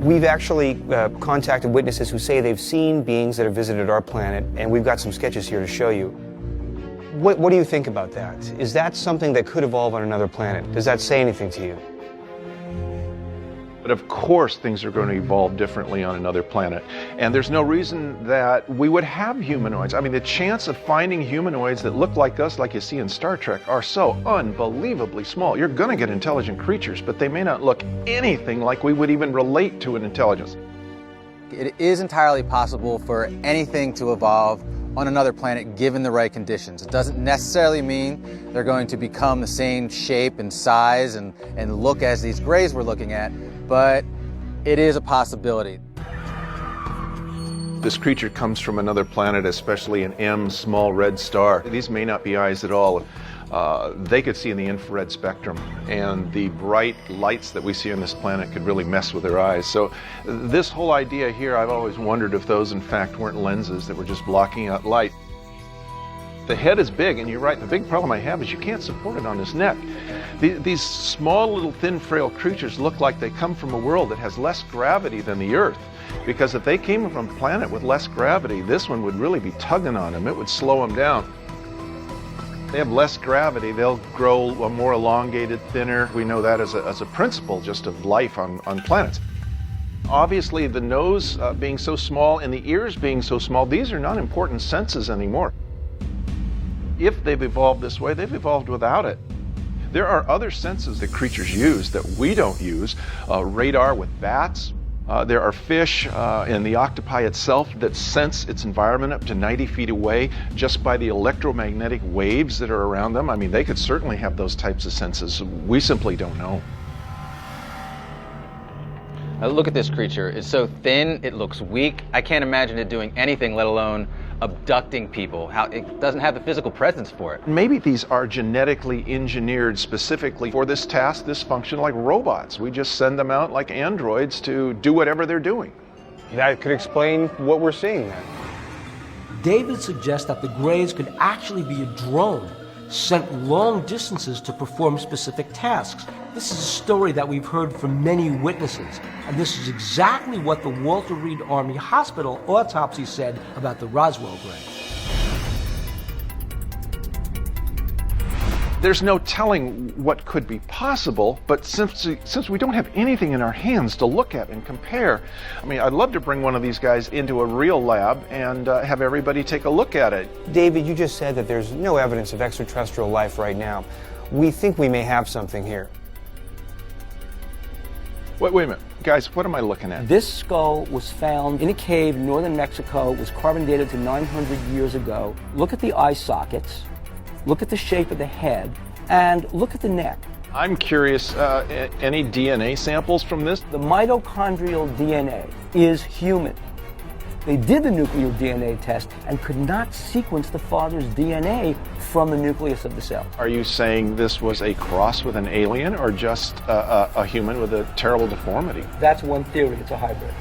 We've actually contacted witnesses who say they've seen beings that have visited our planet, and we've got some sketches here to show you. What do you think about that? Is that something that could evolve on another planet? Does that say anything to you? But of course things are going to evolve differently on another planet. And there's no reason that we would have humanoids. I mean, the chance of finding humanoids that look like us, like you see in Star Trek, are so unbelievably small. You're going to get intelligent creatures, but they may not look anything like we would even relate to an intelligence. It is entirely possible for anything to evolve on another planet given the right conditions. It doesn't necessarily mean they're going to become the same shape and size and look as these grays we're looking at, but it is a possibility. This creature comes from another planet, especially an M small red star. These may not be eyes at all. They could see in the infrared spectrum, and the bright lights that we see on this planet could really mess with their eyes. So this whole idea here, I've always wondered if those in fact weren't lenses that were just blocking out light. The head is big, and you're right, the big problem I have is you can't support it on his neck. These small little thin frail creatures look like they come from a world that has less gravity than the Earth. Because if they came from a planet with less gravity, this one would really be tugging on them. It would slow them down. They have less gravity, they'll grow more elongated, thinner. We know that as a principle just of life on planets. Obviously, the nose being so small and the ears being so small, these are not important senses anymore. If they've evolved this way, they've evolved without it. There are other senses that creatures use that we don't use. Radar with bats. There are fish and the octopi itself that sense its environment up to 90 feet away just by the electromagnetic waves that are around them. I mean, they could certainly have those types of senses. We simply don't know. Now look at this creature. It's so thin, it looks weak. I can't imagine it doing anything, let alone abducting people. It doesn't have the physical presence for it. Maybe these are genetically engineered specifically for this task, this function, like robots. We just send them out like androids to do whatever they're doing. That could explain what we're seeing then. David suggests that the Greys could actually be a drone sent long distances to perform specific tasks. This is a story that we've heard from many witnesses, and this is exactly what the Walter Reed Army Hospital autopsy said about the Roswell Gray. There's no telling what could be possible, but since we don't have anything in our hands to look at and compare, I mean, I'd love to bring one of these guys into a real lab and have everybody take a look at it. David, you just said that there's no evidence of extraterrestrial life right now. We think we may have something here. Wait a minute. Guys, what am I looking at? This skull was found in a cave in northern Mexico. It was carbon dated to 900 years ago. Look at the eye sockets. Look at the shape of the head, and look at the neck. I'm curious, any DNA samples from this? The mitochondrial DNA is human. They did the nuclear DNA test and could not sequence the father's DNA from the nucleus of the cell. Are you saying this was a cross with an alien or just a human with a terrible deformity? That's one theory. It's a hybrid.